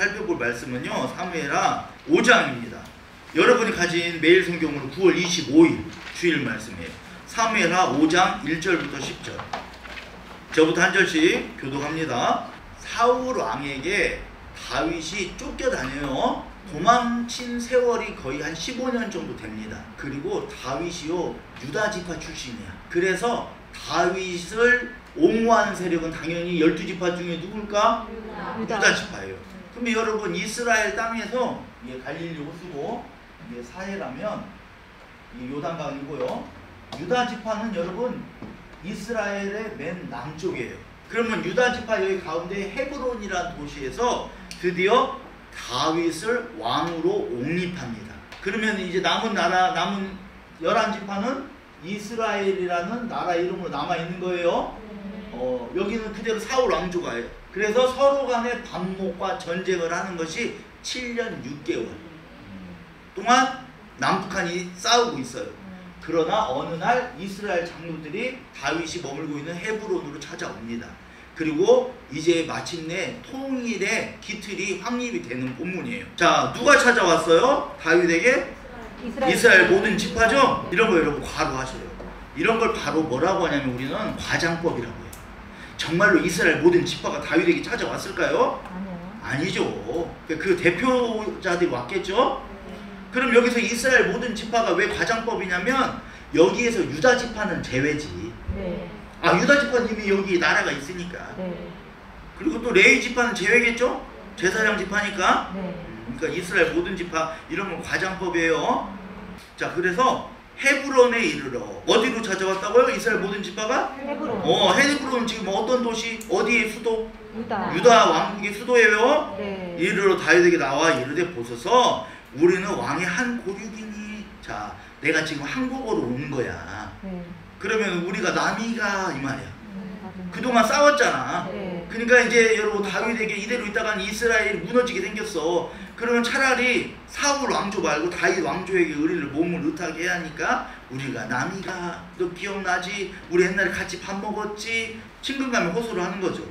살펴볼 말씀은요, 사무엘하 5장입니다. 여러분이 가진 매일 성경으로 9월 25일 주일 말씀이에요. 사무엘하 5장 1절부터 10절. 저부터 한 절씩 교독합니다. 사울 왕에게 다윗이 쫓겨다녀요. 도망친 세월이 거의 한 15년 정도 됩니다. 그리고 다윗이요, 유다 지파 출신이야. 그래서 다윗을 옹호하는 세력은 당연히 12지파 중에 누굴까? 유다 지파예요. 그럼 여러분, 이스라엘 땅에서 이게 갈릴리 호수고 이게 사해라면 이게 요단강이고요. 유다 지파는 여러분 이스라엘의 맨 남쪽이에요. 그러면 유다 지파 여기 가운데 헤브론이라는 도시에서 드디어 다윗을 왕으로 옹립합니다. 그러면 이제 남은 11지파는 이스라엘이라는 나라 이름으로 남아있는 거예요. 여기는 그대로 사울 왕조가예요. 그래서 서로 간에 반목과 전쟁을 하는 것이 7년 6개월 동안 남북한이 싸우고 있어요. 그러나 어느 날 이스라엘 장로들이 다윗이 머물고 있는 헤브론으로 찾아옵니다. 그리고 이제 마침내 통일의 기틀이 확립이 되는 본문이에요. 자, 누가 찾아왔어요? 다윗에게? 이스라엘 모든 지파죠? 이런 거 여러분 과로하셔요. 이런 걸 바로 뭐라고 하냐면 우리는 과장법이라고 해요. 정말로 이스라엘 모든 지파가 다윗에게 찾아왔을까요? 아니죠. 그 대표자들이 왔겠죠? 그럼 여기서 이스라엘 모든 지파가 왜 과장법이냐면 여기에서 유다 지파는 제외지. 유다 지파는 이미 여기 나라가 있으니까. 그리고 또 레위 지파는 제외겠죠? 제사장 지파니까. 그러니까 이스라엘 모든 지파, 이런 건 과장법이에요. 자, 그래서 헤브론에 이르러 어디로 찾아왔다고요? 이스라엘 모든 지파가? 헤브론. 헤브론은 지금 어떤 도시? 어디의 수도? 유다 왕국의 수도예요. 이르러 다윗에게 나와 이르되 보소서 우리는 왕의 한 고륙이니. 자, 내가 지금 한국으로 오는 거야. 그러면 우리가 남이가 이 말이야. 그동안 싸웠잖아. 그러니까 이제 여러분 다윗에게 이대로 있다가는 이스라엘이 무너지게 생겼어. 그러면 차라리 사울 왕조 말고 다윗 왕조에게 의리를 몸을 의탁하게 해야 하니까 우리가 남이가, 너 기억나지? 우리 옛날에 같이 밥 먹었지? 친근감에 호소를 하는 거죠.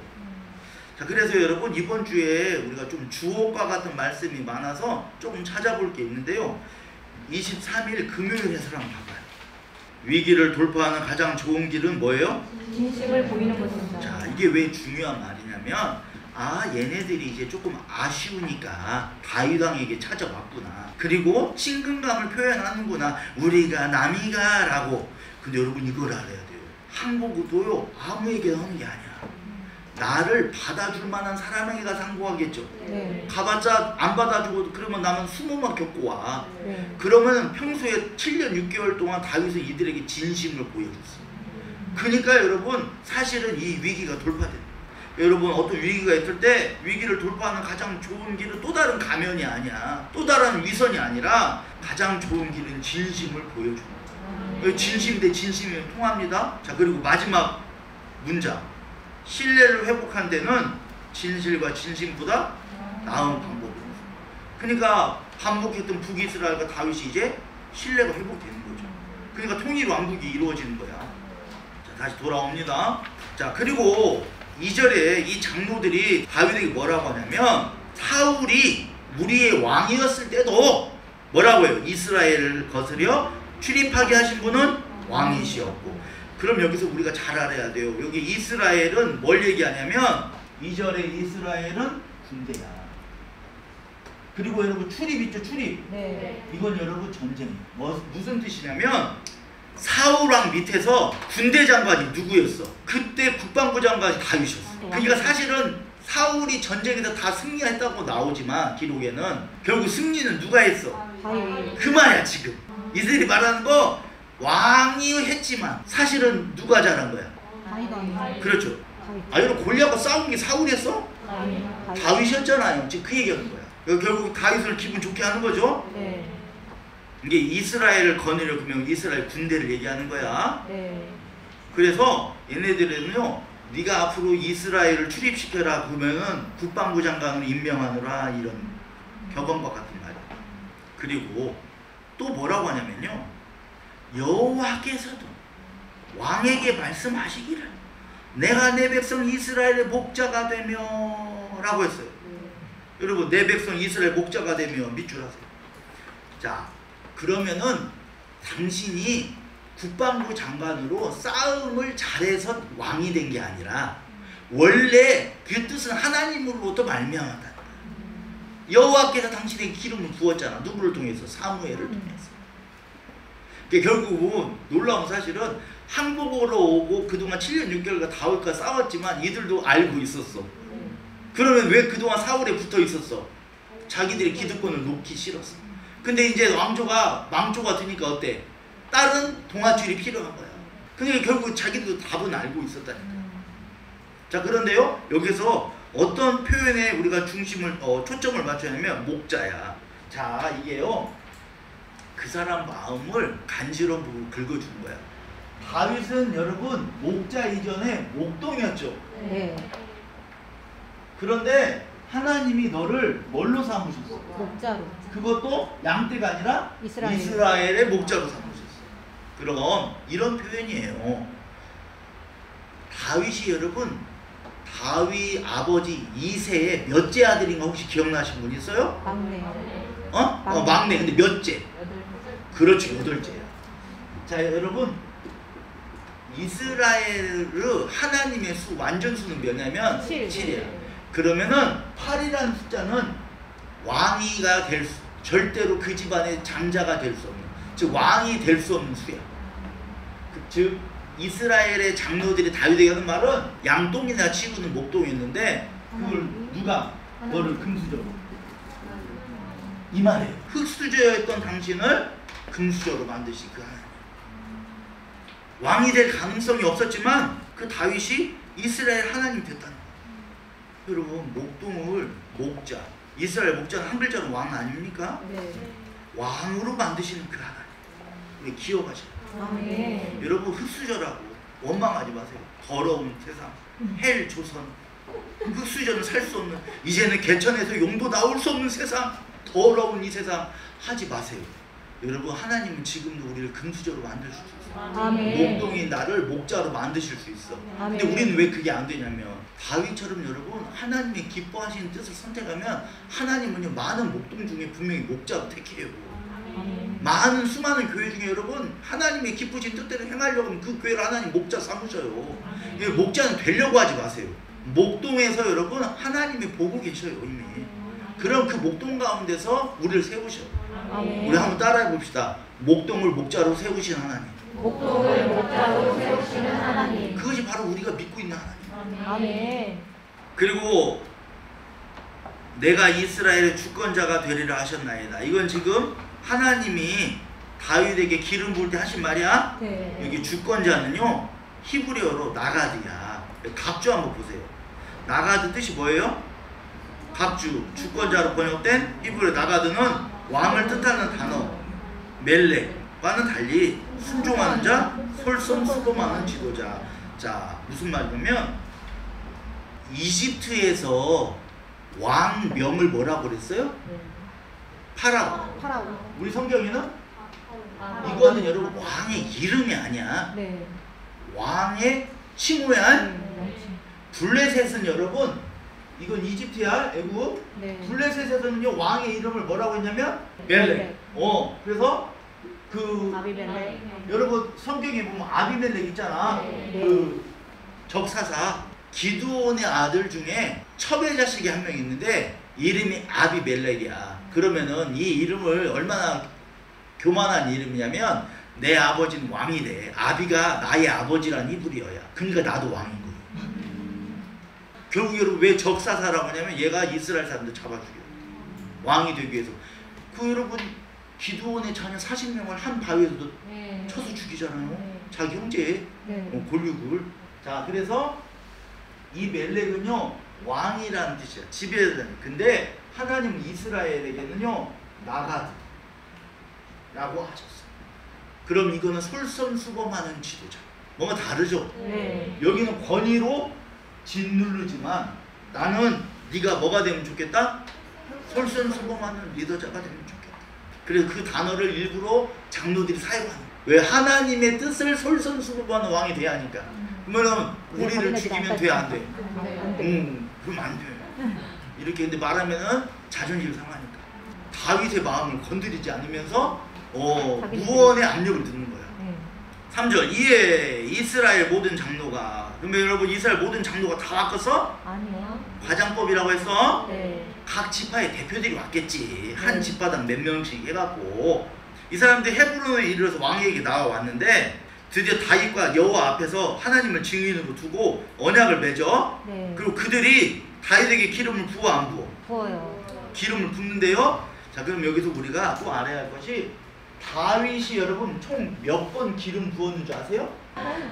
자, 그래서 여러분 이번 주에 우리가 좀 주옥과 같은 말씀이 많아서 조금 찾아볼 게 있는데요. 23일 금요일 해설 한번 봐봐요. 위기를 돌파하는 가장 좋은 길은 뭐예요? 진심을 보이는 것입니다. 자, 이게 왜 중요한 말이냐면 얘네들이 이제 조금 아쉬우니까 다윗 왕에게 찾아왔구나. 그리고 친근감을 표현하는구나. 우리가 남이가 라고. 근데 여러분 이걸 알아야 돼요. 항복도요 아무에게나 하는 게 아니야. 나를 받아줄 만한 사람에게 가서 항복하겠죠. 가봤자 안 받아주고 그러면 나는 수모만 겪고 와. 그러면 평소에 7년 6개월 동안 다윗은 이들에게 진심을 보여줬어. 그러니까 여러분 사실은 이 위기가 돌파됩니다. 여러분 어떤 위기가 있을 때 위기를 돌파하는 가장 좋은 길은 또 다른 가면이 아니야. 또 다른 위선이 아니라 가장 좋은 길은 진심을 보여주는 거예요. 진심 대 진심이 통합니다. 자, 그리고 마지막 문장. 신뢰를 회복한 데는 진실과 진심보다 나은 방법입니다. 그러니까 반복했던 북이스라엘과 다윗이 이제 신뢰가 회복되는 거죠. 그러니까 통일 왕국이 이루어지는 거야. 자, 다시 돌아옵니다. 자, 그리고 2절에 이 장로들이 다윗에게 뭐라고 하냐면 사울이 우리의 왕이었을 때도 뭐라고 해요? 이스라엘을 거스려 출입하게 하신 분은 왕이시었고. 그럼 여기서 우리가 잘 알아야 돼요. 여기 이스라엘은 뭘 얘기하냐면 2절에 이스라엘은 군대야. 그리고 여러분 출입 있죠? 출입. 이건 여러분 전쟁이에요. 무슨 뜻이냐면 사울왕 밑에서 군대 장관이 누구였어? 그때 국방부 장관이 다윗이었어. 그러니까 사실은 사울이 전쟁에서 다 승리했다고 나오지만 기록에는 결국 승리는 누가 했어? 그 말이야. 지금 이들이 말하는 거 왕이 했지만 사실은 누가 잘한 거야? 그렇죠. 여러분 골리앗과 싸운 게 사울이 했어? 다윗이었잖아요. 지금 그 얘기하는 거야. 결국 다윗을 기분 좋게 하는 거죠. 이게 이스라엘을 거느려 그러면 이스라엘 군대를 얘기하는 거야. 그래서 얘네들은요, 네가 앞으로 이스라엘을 출입시켜라 그러면은 국방부 장관을 임명하느라 이런 격언과 같은 말이야. 그리고 또 뭐라고 하냐면요, 여호와께서도 왕에게 말씀하시기를 내가 내 백성 이스라엘의 목자가 되며 라고 했어요. 여러분 내 백성 이스라엘 목자가 되며 밑줄하세요. 자, 그러면은 당신이 국방부 장관으로 싸움을 잘해서 왕이 된 게 아니라 원래 그 뜻은 하나님으로부터 말미암았다. 여호와께서 당신에게 기름을 부었잖아. 누구를 통해서? 사무엘을 통해서. 그러니까 결국은 놀라운 사실은 항복으로 오고 그동안 7년 6개월간 다윗과 싸웠지만 이들도 알고 있었어. 그러면 왜 그동안 사울에 붙어 있었어? 자기들의 기득권을 놓기 싫었어. 근데 이제 망조가 드니까 어때? 다른 동아줄이 필요한 거야. 그러니까 결국 자기들도 답은 알고 있었다니까. 자, 그런데요, 여기서 어떤 표현에 우리가 초점을 맞춰야 하면 목자야. 자, 이게요, 그 사람 마음을 간지럼으로 긁어준 거야. 다윗은 여러분 목자 이전에 목동이었죠. 네. 그런데 하나님이 너를 뭘로 삼으셨어? 목자로. 그것도 양떼가 아니라 이스라엘. 이스라엘의 목자로 삼으셨어. 그럼 이런 표현이에요. 다윗이 여러분 다윗 아버지 이세의 몇째 아들인가 혹시 기억나시는 분 있어요? 막내. 막내. 근데 몇째? 그렇지, 8째야. 자, 여러분 이스라엘의 하나님의 수 완전 수는 몇냐면 7이야. 그러면은 8이라는 숫자는 왕이가 절대로 그 집안의 장자가 될 수 없는, 즉 왕이 될 수 없는 수야. 즉 이스라엘의 장로들이 다윗에게 하는 말은 양똥이나 치고는 목동이었는데 그걸 누가 너를 금수저로, 이 말이에요. 흙수저였던 당신을 금수저로 만드신 그 하나님. 왕이 될 가능성이 없었지만 그 다윗이 이스라엘 하나님이 됐다는 거예요. 여러분 목동을 목자, 이스라엘 목자는 한 글자로 왕 아닙니까? 네. 왕으로 만드시는 그 하나님. 우리 기억하셔야 돼요. 여러분 흙수저라고 원망하지 마세요. 더러운 세상, 헬 조선, 흙수저는 살 수 없는, 이제는 개천에서 용도 나올 수 없는 세상, 더러운 이 세상 하지 마세요. 여러분 하나님은 지금도 우리를 금수저로 만들 수 있어요. 아멘. 목동이 나를 목자로 만드실 수 있어. 아멘. 근데 우리는 왜 그게 안 되냐면 다윗처럼 여러분 하나님이 기뻐하시는 뜻을 선택하면 하나님은요 많은 목동 중에 분명히 목자로 택해요. 많은 수많은 교회 중에 여러분 하나님의 기쁘신 뜻대로 행하려고 하면 그 교회를 하나님 목자 삼으셔요. 목자는 되려고 하지 마세요. 목동에서 여러분 하나님이 보고 계셔요 이미. 그럼 그 목동 가운데서 우리를 세우셔. 아멘. 우리 한번 따라해 봅시다. 목동을 목자로 세우신 하나님. 목동을 목자로 세우시는 하나님. 그것이 바로 우리가 믿고 있는 하나님. 아멘. 그리고 내가 이스라엘의 주권자가 되리라 하셨나이다. 이건 지금 하나님이 다윗에게 기름 부을 때 하신 말이야. 네. 여기 주권자는요 히브리어로 나가드야. 갑주 한번 보세요. 나가드 뜻이 뭐예요? 갑주, 주권자로 번역된 히브리어 나가드는 왕을 뜻하는 단어 멜렉과는 달리 순종하는 자, 솔선수범하는 지도자. 자, 무슨 말이냐면 이집트에서 왕명을 뭐라고 그랬어요? 파라오. 우리 성경에는 이거는 여러분 왕의 이름이 아니야. 네. 왕의 칭호야. 블레셋은 여러분 이건 이집트야, 애국. 네. 블레셋에서는요 왕의 이름을 뭐라고 했냐면 멜렉. 그래서 그 아비멜렉. 여러분 성경에 보면 아비멜렉 있잖아. 네. 그 적사사 기드온의 아들 중에 첩의 자식이 한 명 있는데 이름이 아비멜렉이야. 그러면은 이 이름을 얼마나 교만한 이름이냐면 내 아버지는 왕이 돼. 아비가 나의 아버지란 히브리어야. 그러니까 나도 왕인 거예요. 결국 여러분 왜 적사사라고 하냐면 얘가 이스라엘 사람들 잡아 죽여. 왕이 되기 위해서. 그 여러분 기드온의 자녀 40명을 한 바위에서도 네. 쳐서 죽이잖아요. 네. 자기 형제 네. 골육을. 자, 그래서 이 멜렉은요 왕이라는 뜻이야. 지배자는. 근데 하나님은 이스라엘에게는요 나가드라고 하셨어요. 그럼 이거는 솔선수범하는 지도자. 뭔가 다르죠? 네. 여기는 권위로 짓누르지만 나는 네가 뭐가 되면 좋겠다? 솔선수범하는 리더자가 되면 좋겠다. 그래서 그 단어를 일부러 장로들이 사용하는 거예요. 왜? 하나님의 뜻을 솔선수범하는 왕이 돼야 하니까. 그러면 우리를 죽이면 돼, 안 돼? 안 돼. 그럼 안 돼. 이렇게 근데 말하면은 자존심을 상하니까 다윗의 마음을 건드리지 않으면서 무언의 압력을 듣는 거야. 3절 이에 이스라엘 모든 장로가 그러면 여러분 이스라엘 모든 장로가 다 왔겠어? 아니요. 과장법이라고 했어? 네. 각 지파의 대표들이 왔겠지. 한 네. 지파당 몇 명씩 해갖고 이 사람들이 헤브론에 이르러서 왕에게 나와왔는데 드디어 다윗과 여호와 앞에서 하나님을 증인으로 두고 언약을 맺어. 네. 그리고 그들이 다윗에게 기름을 부어 안 부어? 부어요. 기름을 붓는데요. 자 그럼 여기서 우리가 또 알아야 할 것이 다윗이 여러분 총 몇 번 기름 부었는 줄 아세요?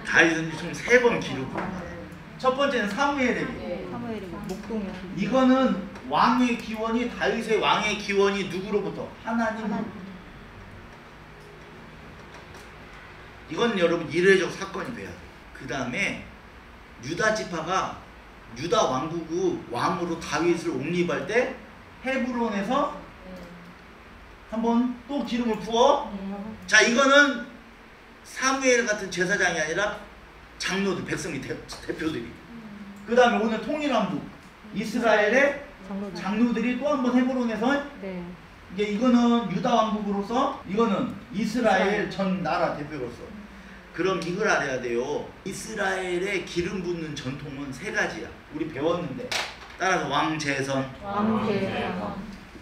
다윗은 총 3번 기름 부었어요. 첫 번째는 사무엘에게. 사무엘이 목동이요. 이거는 왕의 기원이 다윗의 왕의 기원이 누구로부터? 하나님. 이건 여러분 이례적 사건이 돼야 돼. 그 다음에 유다 지파가 유다 왕국의 왕으로 다윗을 옹립할 때 헤브론에서 한번 또 기름을 부어. 자 이거는 사무엘 같은 제사장이 아니라 장로들, 백성이 대표들이. 그 다음에 오늘 통일왕국 이스라엘의 장로들이 또 한 번 헤브론에서. 네. 이거는 유다 왕국으로서, 이거는 이스라엘 전 나라 대표로서. 그럼 이걸 알아야 돼요. 이스라엘의 기름 붓는 전통은 3가지야. 우리 배웠는데. 따라서 왕제선.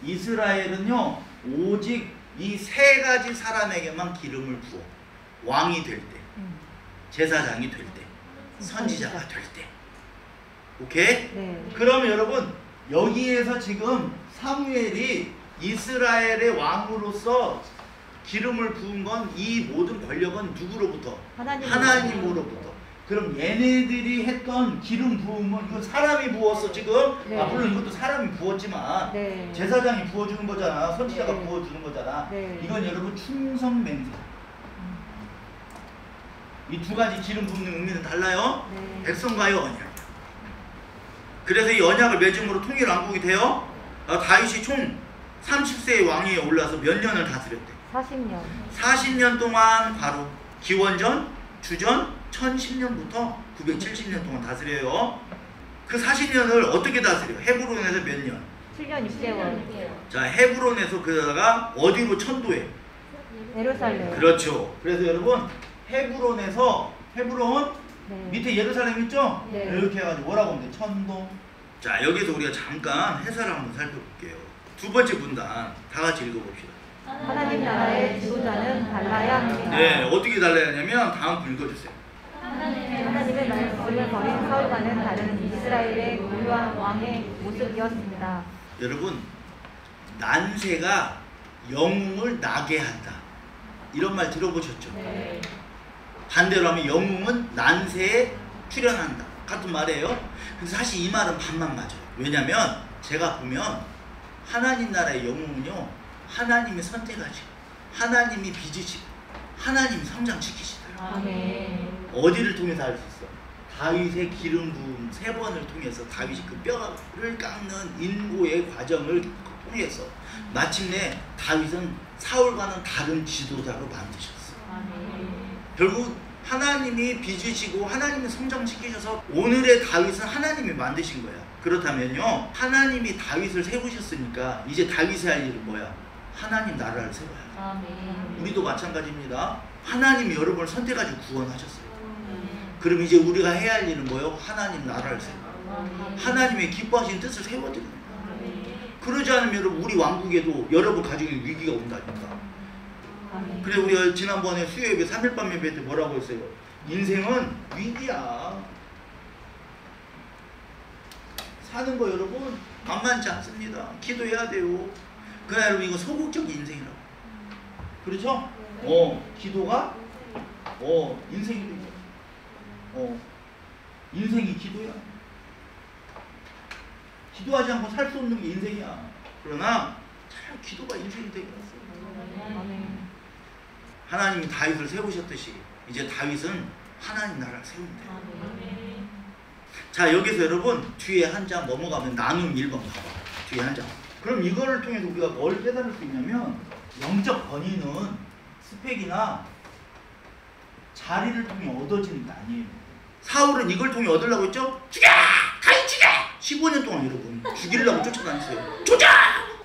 이스라엘은요 오직 이 3가지 사람에게만 기름을 부어. 왕이 될 때, 제사장이 될 때, 선지자가 될 때. 오케이? 네. 그러면 여러분 여기에서 지금 사무엘이 이스라엘의 왕으로서 기름을 부은 건 이 모든 권력은 누구로부터? 하나님으로부터. 그럼 얘네들이 했던 기름 부음은 이거 사람이 부었어 지금? 네. 물론 이것도 사람이 부었지만 네. 제사장이 부어주는 거잖아. 선지자가 네. 부어주는 거잖아. 네. 이건 여러분 충성맹세. 이 2가지 기름 붓는 의미는 달라요. 네. 백성과의 언약. 그래서 이 언약을 맺음으로 통일왕국이 되어 다윗이 총 30세의 왕위에 올라서 몇 년을 다스렸대? 40년. 40년 동안 바로 기원전, 주전 1010년부터 970년 동안 다스려요. 그 40년을 어떻게 다스려요? 헤브론에서 몇 년? 7년 6개월. 자 헤브론에서 그러다가 어디로 천도해? 예루살렘. 그렇죠. 그래서 여러분 헤브론 네. 밑에 예루살렘 있죠? 네. 이렇게 해가지고 뭐라고 하면 돼? 천도. 자 여기서 우리가 잠깐 해설을 한번 살펴볼게요. 2번째 분단 다 같이 읽어봅시다. 하나님 나라의 지도자는 달라야 합니다. 네, 어떻게 달라야 하냐면 다음 분 읽어주세요. 하나님의 말씀을 버린 사울과는 다른 이스라엘의 고유한 왕의 모습이었습니다. 여러분 난세가 영웅을 나게 한다. 이런 말 들어보셨죠? 네. 반대로 하면 영웅은 난세에 출현한다. 같은 말이에요. 근데 사실 이 말은 반만 맞아요. 왜냐면 제가 보면 하나님 나라의 영웅은요 하나님이 선택하시고 하나님이 빚으시고 하나님이 성장시키시더라고요. 아멘. 어디를 통해서 알 수 있어? 다윗의 기름 부음 3번을 통해서 다윗이 그 뼈를 깎는 인고의 과정을 통해서 마침내 다윗은 사울과는 다른 지도자로 만드셨어. 결국 하나님이 빚으시고 하나님이 성장시키셔서 오늘의 다윗은 하나님이 만드신 거야. 그렇다면요 하나님이 다윗을 세우셨으니까 이제 다윗이 할 일은 뭐야? 하나님 나라를 세워야 돼. 아멘. 우리도 마찬가지입니다. 하나님이 여러분을 선택하시고 구원하셨어요. 그럼 이제 우리가 해야 할 일은 뭐예요? 하나님 나라를 세워. 하나님의 기뻐하시는 뜻을 세워드리는 거예요. 그러지 않으면 여러분 우리 왕국에도 여러분 가정에 위기가 온다니까. 그래 우리가 지난번에 수요예배 3일 밤 예배 때 뭐라고 했어요? 인생은 위기야. 사는 거 여러분 만만치 않습니다. 기도해야 돼요. 그러나 여러분 이거 소극적인 인생이라고. 그렇죠? 기도가 인생이 되죠. 인생이 기도야. 기도하지 않고 살 수 없는 게 인생이야. 그러나 참 기도가 인생이 되게 했어요. 하나님이 다윗을 세우셨듯이 이제 다윗은 하나님 나라를 세우면 돼요. 자 여기서 여러분 뒤에 한 장 넘어가면 나눔 1번 봐봐. 뒤에 한 장. 그럼 이거를 통해서 우리가 뭘 깨달을 수 있냐면 영적 권위는 스펙이나 자리를 통해 얻어지는 게 아니에요. 사울은 이걸 통해 얻으려고 했죠? 죽여! 다윗 죽여! 15년 동안 여러분 죽이려고 쫓아다녔어요. 조작!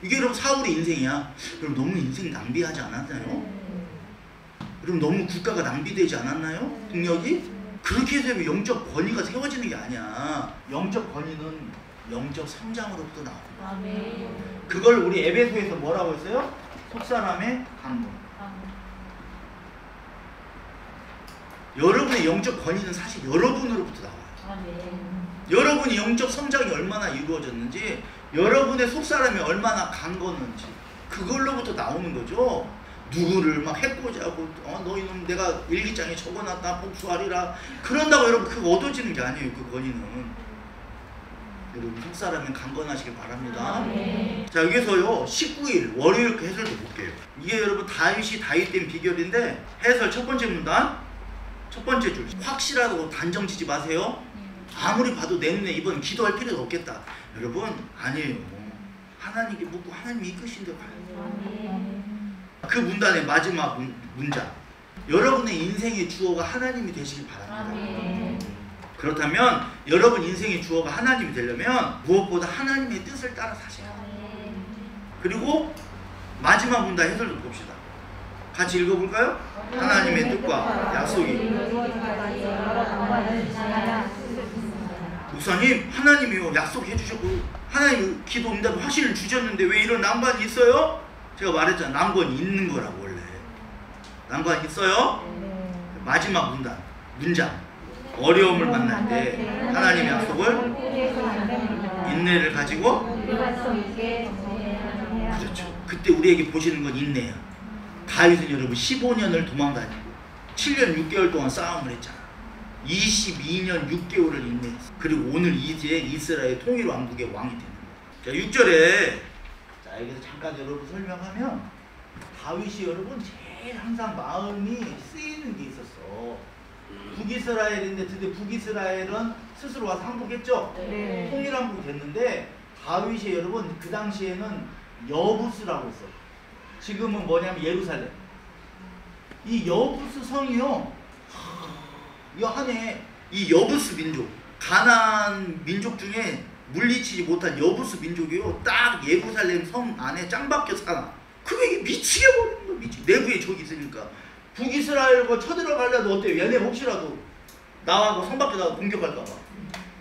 이게 여러분 사울의 인생이야. 여러분 너무 인생 낭비하지 않았나요? 여러분 너무 국가가 낭비되지 않았나요? 국력이? 그렇게 해서 영적 권위가 세워지는 게 아니야. 영적 권위는 영적 성장으로부터 나와. 그걸 우리 에베소에서 뭐라고 했어요? 속사람의 강건. 여러분의 영적 권위는 사실 여러분으로부터 나와요. 여러분이 영적 성장이 얼마나 이루어졌는지, 여러분의 속사람이 얼마나 강건한지 그걸로부터 나오는 거죠. 누구를 막 해코지하고 너희는 내가 일기장에 적어놨다 복수하리라 그런다고 여러분 그거 얻어지는 게 아니에요. 그 권위는 여러분 속사람은 강건하시길 바랍니다. 자, 여기서요 19일 월요일 그 해설도 볼게요. 이게 여러분 다윗이 다윗된 비결인데, 해설 첫 번째 문단 첫 번째 줄, 확실하다고 단정 지지 마세요. 아무리 봐도 내 눈에 이번 기도할 필요도 없겠다. 여러분 아니에요. 하나님께 묻고 하나님이 이끄신 대로 가요. 그 문단의 마지막 문장, 여러분의 인생의 주어가 하나님이 되시길 바랍니다. 그렇다면 여러분 인생의 주어가 하나님이 되려면 무엇보다 하나님의 뜻을 따라 사셔야 돼요. 그리고 마지막 문단 해설도 봅시다. 같이 읽어볼까요? 하나님의 뜻과 약속이. 목사님, 하나님이요 약속해 주셨고 하나님 기도 응답 확신을 주셨는데 왜 이런 난관이 있어요? 제가 말했잖아. 난관이 있는 거라고. 원래 난관이 있어요. 마지막 문장 어려움을 만날 때 하나님의 약속을 인내를 가지고, 그렇죠. 그때 우리에게 보시는 건 인내야. 다윗은 여러분 15년을 도망다니고 7년 6개월 동안 싸움을 했잖아. 22년 6개월을 인내했어. 그리고 오늘 이제 이스라엘 통일 왕국의 왕이 되는 거야. 자, 6절에 자, 여기서 잠깐 여러분 설명하면, 다윗이 여러분 제일 항상 마음이 쓰이는 게 있었어. 북이스라엘인데 드디어 북이스라엘은 스스로 와서 항복했죠? 네. 통일 왕국이 됐는데, 다윗이 여러분 그 당시에는 여부스라고 했어. 지금은 뭐냐면 예루살렘. 이 여부스 성이요, 이 안에 이 여부스 민족, 가나안 민족 중에 물리치지 못한 여부스 민족이요, 딱 예루살렘 성 안에 짱 박혀 살아. 그게 미치게 버리는 거야. 내부에 적이 있으니까. 북이스라엘과 쳐들어가려도 어때요? 얘네 혹시라도 나하고 성 밖에 나가 공격할까봐.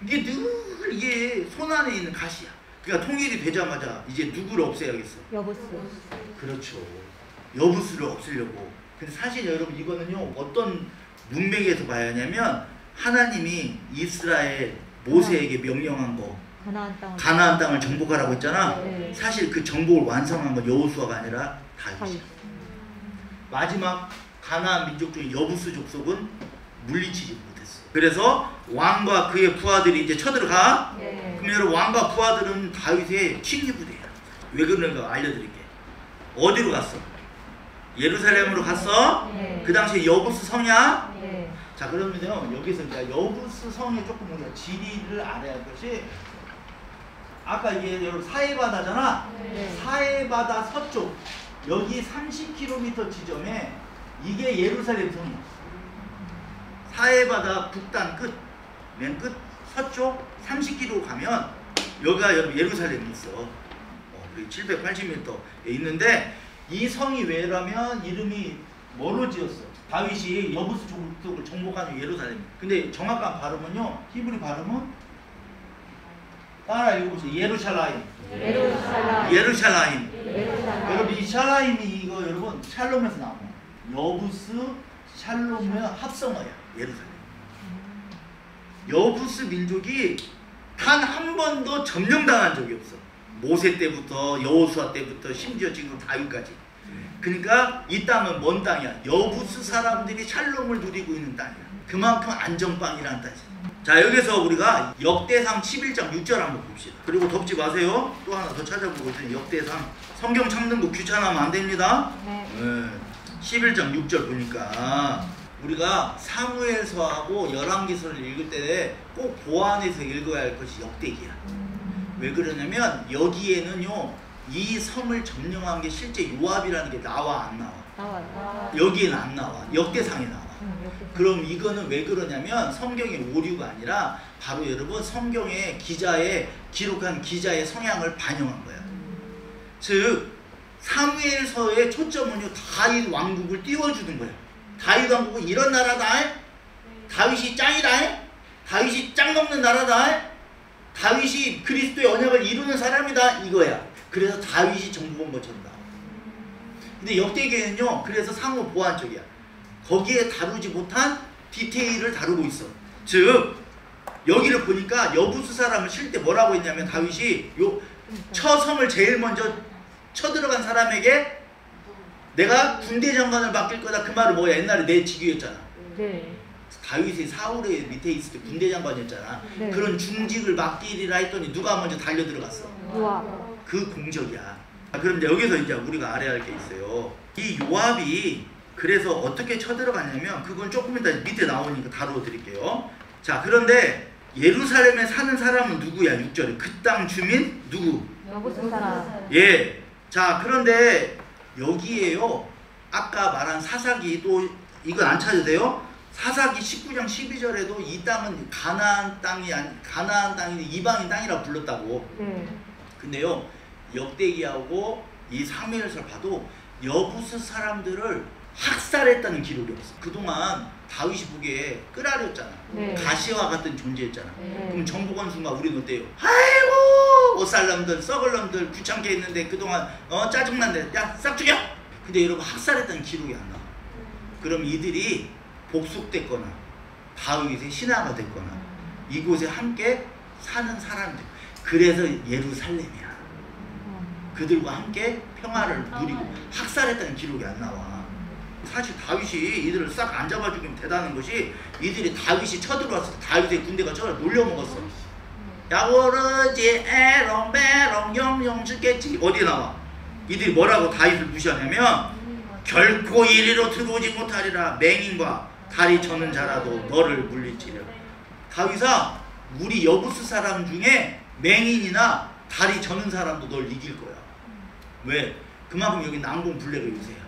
이게 늘 이게 손 안에 있는 가시야. 그러니까 통일이 되자마자 이제 누구를 없애야겠어? 여부스. 그렇죠. 여부스를 없애려고. 근데 사실 여러분 이거는요 어떤 문맥에서 봐야 하냐면, 하나님이 이스라엘 모세에게 명령한 거, 가나안 땅을 정복하라고 했잖아. 네. 사실 그 정복을 완성한 건 여호수아가 아니라 다윗이야. 마지막 가나안 민족 중에 여부스 족속은 물리치지 못했어. 그래서 왕과 그의 부하들이 이제 쳐들어가. 네. 그럼 여러분 왕과 부하들은 다윗의 칭의부대야. 왜 그런가 알려드릴게. 어디로 갔어? 예루살렘으로 갔어. 네. 그 당시에 여부스 성이야. 네. 자, 그러면요 여기서 이제 여부스 성에 조금 우리가 지리를 알아야 할 것이, 아까 이게 여러분 사해바다잖아. 네. 사해바다 서쪽 여기 30km 지점에 이게 예루살렘 성이야. 사해바다 북단 끝, 맨 끝 서쪽 30km 가면 여기가 여러분 예루살렘이 있어. 우리 780m에 있는데, 이 성이 왜라면 이름이 뭐로 지었어? 다윗이 여부스 족속을 정복하는 예루살렘. 근데 정확한 발음은요, 히브리 발음은 따라 읽어보세요. 예루샬라임. 여러분 이 샬라임이 이거 여러분 샬롬에서 나온 거야. 여부스 샬롬의 합성어야. 예루살렘. 여부스 민족이 단 한 번도 점령당한 적이 없어. 모세 때부터 여호수아 때부터 심지어 지금 다윗까지. 그러니까 이 땅은 뭔 땅이야? 여부스 사람들이 샬롬을 누리고 있는 땅이야. 그만큼 안정빵이라는 뜻이야. 자, 여기서 우리가 역대상 11장 6절 한번 봅시다. 그리고 덮지 마세요. 또 하나 더 찾아보고 있더니 역대상. 성경 찾는 거 귀찮아하면 안 됩니다. 네. 11장 6절 보니까 우리가 사무엘서하고 열왕기서를 읽을 때 꼭 보완해서 읽어야 할 것이 역대기야. 왜 그러냐면 여기에는요 이 성을 점령한 게 실제 요압이라는 게 나와 안 나와? 나와요. 여기에는 안 나와. 역대상에 나와. 그럼 이거는 왜 그러냐면 성경의 오류가 아니라 바로 여러분 성경의 기록한 기자의 성향을 반영한 거야. 즉 사무엘서의 초점은요 다윗 왕국을 띄워주는 거야. 다윗 왕국은 이런 나라다. 다윗이 짱이다. 다윗이 짱 넘는 나라다. 다윗이 그리스도의 언약을 이루는 사람이다 이거야. 그래서 다윗이 정부 본 것처럼 나와. 근데 역대기에는요 그래서 상호 보완적이야. 거기에 다루지 못한 디테일을 다루고 있어. 즉 여기를 보니까 여부수 사람을 칠 때 뭐라고 했냐면 다윗이 요 처성을 제일 먼저 쳐들어간 사람에게 내가 군대 장관을 맡길 거다. 그 말은 뭐야? 옛날에 내 직위였잖아. 네. 다윗이 사울의 밑에 있을 때 군대 장관이었잖아. 네. 그런 중직을 맡기리라 했더니 누가 먼저 달려 들어갔어? 요압. 그 공적이야. 그럼 이제 여기서 이제 우리가 알아야 할 게 있어요. 이 요압이 그래서 어떻게 쳐들어갔냐면 그건 조금 이따 밑에 나오니까 다루어 드릴게요. 자, 그런데 예루살렘에 사는 사람은 누구야? 6절에 그 땅 주민 누구? 여부수 사람. 예. 자, 그런데 여기에요 아까 말한 사사기 또 이건 안 찾아도 돼요. 사사기 19장 12절에도 이 땅은 가나안 땅이 이방인 땅이라고 불렀다고. 네. 근데요 역대기하고 이 사무엘서를 봐도 여부수 사람들을 학살했다는 기록이 없어. 그동안 다윗이 보기에 끌아렸잖아. 네. 가시와 같은 존재였잖아. 네. 그럼 정복원수가 우리는 어때요? 아이고 못살놈들 썩을놈들 귀찮게 했는데 그동안 짜증난데 야 싹 죽여! 근데 여러분 학살했다는 기록이 안 나와. 그럼 이들이 복속됐거나 다윗의 신하가 됐거나 이곳에 함께 사는 사람들. 그래서 예루살렘이야. 그들과 함께 평화를 누리고 학살했다는 기록이 안 나와. 사실 다윗이 이들을 싹 안 잡아 죽이면 대단한 것이 이들이 다윗이 쳐들어왔을 때 다윗의 군대가 저를 놀려먹었어. 야고르지 에롱 베롱 영영 죽겠지. 어디에 나와? 이들이 뭐라고 다윗을 무시하냐면 결코 이리로 들어오지 못하리라. 맹인과 다리 저는 자라도 너를 물리치려. 다윗아 우리 여부수 사람 중에 맹인이나 다리 저는 사람도 널 이길 거야. 왜? 그만큼 여기 난공불래가 요새야.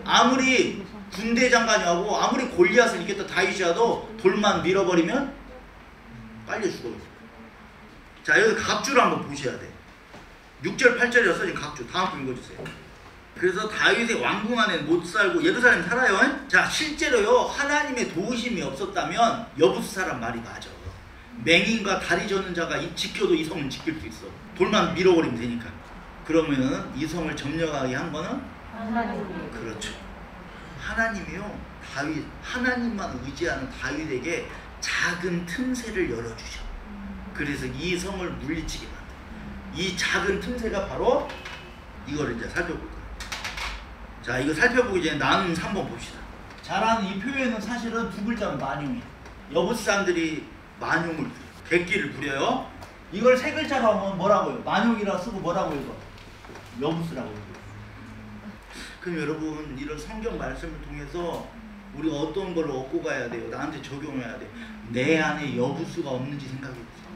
아무리 군대 장관이하고 아무리 골리앗을 이겼다 다윗이라도 돌만 밀어버리면 빨려 죽어요. 자, 여기 각주를 한번 보셔야 돼. 6절 8절이었어. 지금 각주 다음 분 읽어주세요. 그래서 다윗의 왕궁 안에 못 살고 예루살렘 살아요. 자, 실제로요 하나님의 도우심이 없었다면 여부수 사람 말이 맞아. 맹인과 다리 저는 자가 지켜도 이 성은 지킬 수 있어. 돌만 밀어버리면 되니까. 그러면 이 성을 점령하게 한 거는 하나님. 그렇죠. 하나님이요 다윗 하나님만 의지하는 다윗에게 작은 틈새를 열어주셔. 그래서 이 성을 물리치게 만들어. 이 작은 틈새가 바로 이거를 이제 살펴볼 거예요. 자, 이거 살펴보기 전에 나눔 3번 봅시다. 잘하는 이 표현은 사실은 두 글자로 만용이에요. 여부수 사람들이 만용을 객기를 부려요. 이걸 세 글자로 하면 뭐라고요? 만용이라고 쓰고 뭐라고 읽어? 여부수라고 읽어요. 그럼 여러분 이런 성경 말씀을 통해서 우리가 어떤 걸 얻고 가야 돼요? 나한테 적용해야 돼. 내 안에 여부수가 없는지 생각해보세요.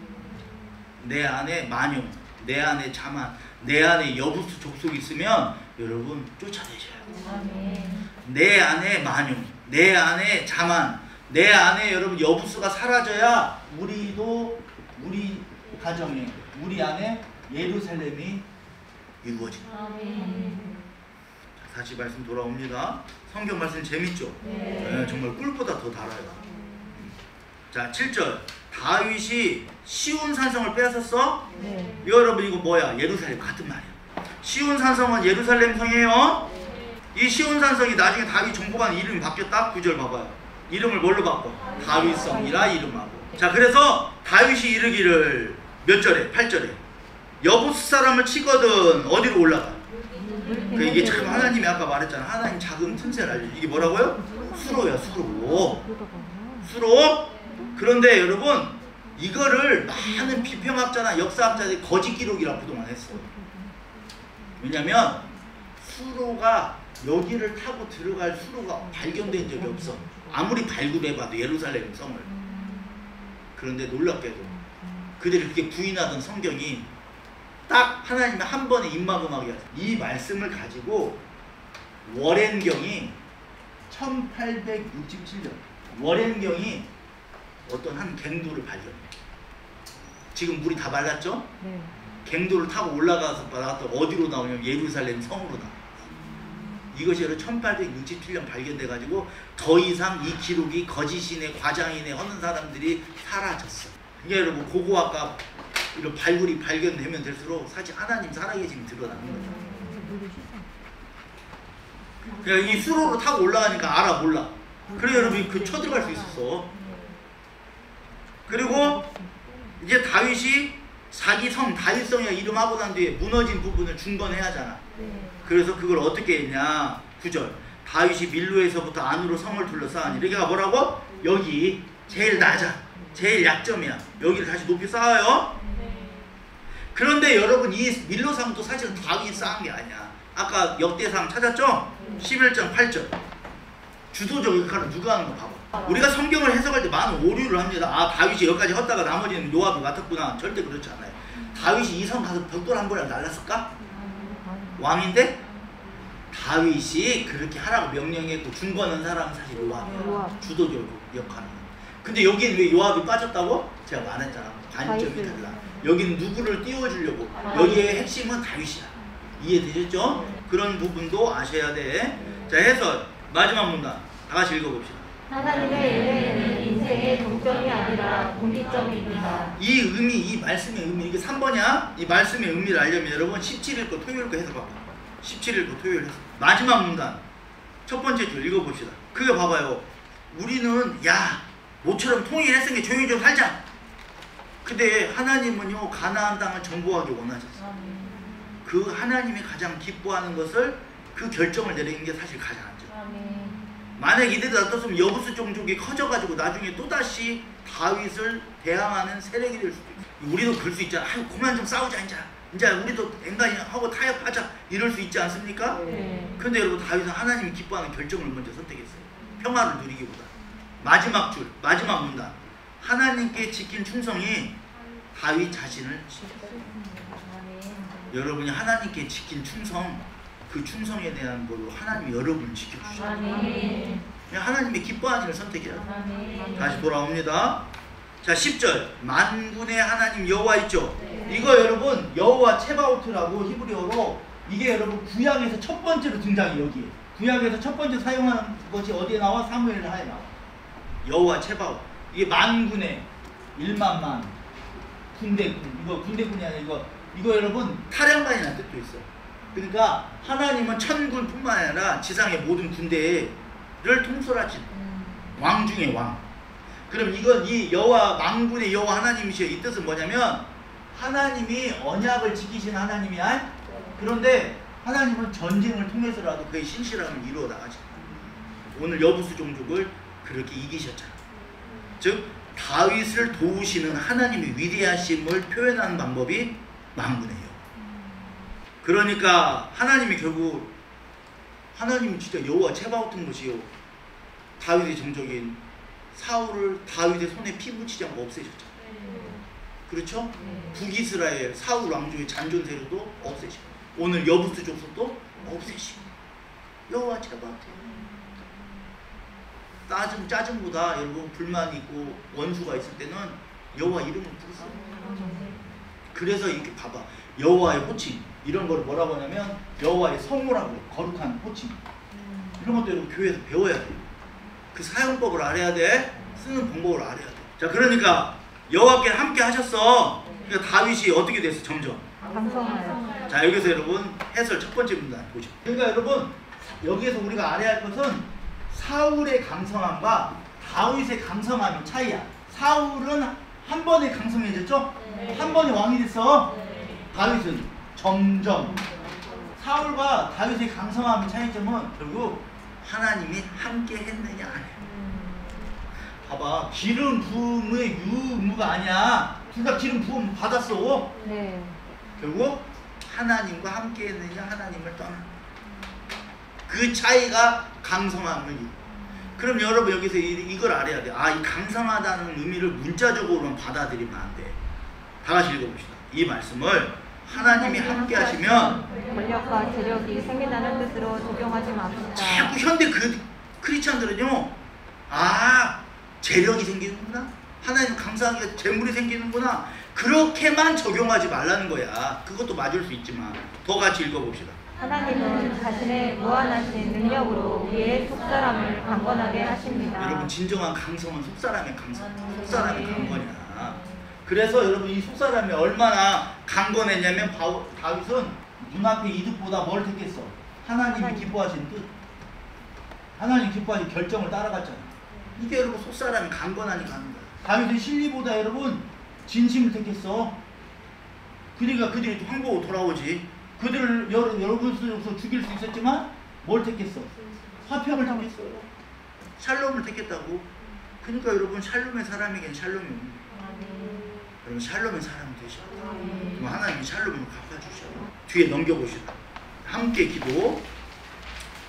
내 안에 만용, 내 안에 자만, 내 안에 여부수 족속이 있으면 여러분 쫓아내셔야 돼요. 내 안에 만용, 내 안에 자만, 내 안에 여러분 여부수가 사라져야 우리도 우리 가정에 우리 안에 예루살렘이 이루어집니다. 다시 말씀 돌아옵니다. 성경 말씀 재밌죠? 네, 정말 꿀보다 더 달아요. 자, 7절 다윗이 시온 산성을 뺏었어? 네. 여러분 이거 뭐야? 예루살렘 같은 말이야. 시온 산성은 예루살렘 성이에요. 이 시온 산성이 나중에 다윗 정복한 이름이 바뀌었다. 9절 봐봐요. 이름을 뭘로 바꿔? 다윗성이라 이름하고. 자, 그래서 다윗이 이르기를 몇 절에? 8절에 여부수 사람을 치거든 어디로 올라가? 그 이게 참 하나님이 아까 말했잖아. 하나님 작은 틈새를 알려. 이게 뭐라고요? 수로야, 수로. 수로. 그런데 여러분 이거를 많은 비평학자나 역사학자들이 거짓 기록이라고 그동안 했어. 왜냐면 수로가 여기를 타고 들어갈 수로가 발견된 적이 없어. 아무리 발굴해봐도 예루살렘 성을. 그런데 놀랍게도 그들이 그렇게 부인하던 성경이 딱 하나님이 한 번에 입막음하게 하세요. 이 말씀을 가지고 워렌경이 1867년 워렌경이 어떤 한 갱도를 발견해. 지금 물이 다 말랐죠? 네. 갱도를 타고 올라가서 어디로 나오냐면 예루살렘 성으로 나와. 이것이 1867년 발견돼 가지고 더 이상 이 기록이 거짓이네 과장이네 하는 사람들이 사라졌어. 그러니까 여러분 그거 아까 이런 발굴이 발견되면 될수록 사실 하나님 살아계심이 드러나는 거죠. 그러니까 이 수로로 타고 올라가니까 알아 몰라. 그래 여러분 그 쳐들어갈 수 있었어. 그리고 이제 다윗이 자기 성 다윗성이라 이름하고 난 뒤에 무너진 부분을 중건해야 하잖아. 그래서 그걸 어떻게 했냐. 9절 다윗이 밀로에서부터 안으로 성을 둘러싸니 이렇게가 뭐라고? 여기 제일 낮아. 제일 약점이야. 여기를 다시 높이 쌓아요. 그런데 여러분 이 밀로상도 사실은 다윗이 쌓은 게 아니야. 아까 역대상 찾았죠? 11장 8절 주도적 역할을 누가 하는 거 봐봐. 우리가 성경을 해석할 때 많은 오류를 합니다. 아 다윗이 여기까지 헛다가 나머지는 요압이 맡았구나. 절대 그렇지 않아요. 다윗이 이 성 가서 벽돌 한 번이라도 날랐을까? 왕인데 다윗이 그렇게 하라고 명령했고 중건한 사람은 사실 요압이야. 주도적 역할은. 근데 여기는 왜 요압이 빠졌다고? 제가 말했잖아. 관점이 달라. 여기는 누구를 띄워주려고. 여기의 핵심은 다윗이야. 이해되셨죠? 그런 부분도 아셔야 돼. 자 해설 마지막 문단 다 같이 읽어봅시다. 하나님의 은혜는 인생의 동점이 아니라 공기점입니다. 이 의미, 이 말씀의 의미, 이게 3번이야? 이 말씀의 의미를 알려면 여러분 17일 거 토요일 거 해석해봐. 17일 거 토요일 해석. 마지막 문단 첫 번째 줄 읽어봅시다. 그게 봐봐요. 우리는 야 모처럼 통일했으니 조용히 좀 살자. 근데 하나님은요 가나안 땅을 정복하기 원하셨어. 그 하나님이 가장 기뻐하는 것을 그 결정을 내리는 게 사실 가장 안죠. 만약 이대로 놔뒀으면 여부수 종족이 커져가지고 나중에 또다시 다윗을 대항하는 세력이 될 수도 있어. 우리도 그럴 수 있잖아. 아유 그만 좀 싸우자 이제 우리도 앵간히 하고 타협하자 이럴 수 있지 않습니까? 근데 여러분 다윗은 하나님이 기뻐하는 결정을 먼저 선택했어요. 평화를 누리기보다. 마지막 줄 마지막 문단 하나님께 지킨 충성이 다윗 자신을 여러분이 하나님께 지킨 충성 그 충성에 대한 걸로 하나님이 여러분을 지켜주셔요. 하나님이 기뻐하는 일을 선택해요. 다시 돌아옵니다. 자 10절 만군의 하나님 여호와 있죠. 이거 여러분 여호와 체바오트라고 히브리어로 이게 여러분 구약에서 첫 번째로 등장해. 여기 구약에서 첫 번째 사용하는 것이 어디에 나와? 사무엘 하에 나와. 여호와 체바오트 이게 만군의 1만만 군대군 이거 군대군이 아니라 이거 여러분 타령만이라는 뜻도 있어요. 그러니까 하나님은 천군뿐만 아니라 지상의 모든 군대를 통솔하신 왕 중의 왕. 그럼 이건 이 여호와 만군의 여호와 하나님이시여. 이 뜻은 뭐냐면 하나님이 언약을 지키신 하나님이야. 그런데 하나님은 전쟁을 통해서라도 그의 신실함을 이루어 나가죠. 오늘 여부수 종족을 그렇게 이기셨잖아. 즉 다윗을 도우시는 하나님의 위대하심을 표현하는 방법이 만군이에요. 그러니까 하나님이 결국 하나님이 진짜 여호와 체바오트인 것이요 다윗의 정적인 사울을 다윗의 손에 피 묻히지 않고 없애셨죠. 그렇죠? 북이스라엘 사울 왕조의 잔존 세력도 없애시고 오늘 여부수 족속도 없애시고 여호와 체바오트. 짜증보다 여러분 불만이 있고 원수가 있을 때는 여호와 이름을 부르세요. 그래서 이렇게 봐봐. 여호와의 호칭 이런 걸 뭐라고 하냐면 여호와의 성호라고 거룩한 호칭 이런 것도 여러분 교회에서 배워야 돼요. 그 사용법을 알아야 돼. 쓰는 방법을 알아야 돼. 자 그러니까 여호와께 함께 하셨어. 그러니까 다윗이 어떻게 됐어? 점점 강성하여. 자 여기서 여러분 해설 첫 번째 문단 보죠. 그러니까 여러분 여기에서 우리가 알아야 할 것은 사울의 강성함과 다윗의 강성함의 차이야. 사울은 한 번에 강성해졌죠? 한 번에 왕이 됐어. 다윗은 점점. 사울과 다윗의 강성함의 차이점은 결국 하나님이 함께 했느냐 안 해. 봐봐. 기름 부음의 유무가 아니야. 둘 다 기름 부음 받았어. 결국 하나님과 함께 했느냐 하나님을 떠나. 그 차이가 강성함을. 그럼 여러분 여기서 이걸 알아야 돼. 아, 이 강성하다는 의미를 문자적으로만 받아들이면 안 돼. 다 같이 읽어봅시다. 이 말씀을 하나님이 함께 하시면 권력과 재력이 생긴다는 뜻으로 적용하지 맙시다. 자꾸 현대 크리스찬들은요, 재력이 생기는구나, 하나님 감사하게 재물이 생기는구나, 그렇게만 적용하지 말라는 거야. 그것도 맞을 수 있지만 더 같이 읽어봅시다. 하나님은 자신의 무한하신 능력으로 우리의 속사람을 강건하게 하십니다. 여러분, 진정한 강성은 속사람의 강성, 속사람의 강건이야. 그래서 여러분, 이 속사람이 얼마나 강건했냐면 다윗은 눈앞의 이득보다 뭘 택했어? 하나님이 기뻐하신 뜻, 하나님 기뻐하신 결정을 따라갔잖아. 이게 여러분 속사람이 강건하니까 하는 거야. 다윗은 실리보다 여러분 진심을 택했어. 그러니까 그들이 황보고 돌아오지. 그들을 여러분으로서 죽일 수 있었지만 뭘 택했어? 화평을 택했어요. 샬롬을 택했다고. 그러니까 여러분, 샬롬의 사람에겐 샬롬이 옵니다. 여러분, 샬롬의 사람이 되셔야 돼요. 그럼 하나님이 샬롬을 갚아주셔요. 뒤에 넘겨보시다. 함께 기도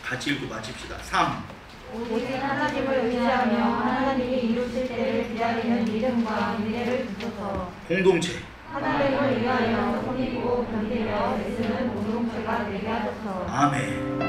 같이 읽고 마칩시다. 3. 오직 하나님을 의지하며 하나님이 이루실 때를 기다리는 믿음과 인내를 주소서. 공동체. 하나님을 위하여 섬기고 견디며 애쓰는 공동체가 되게 하소서. 아멘.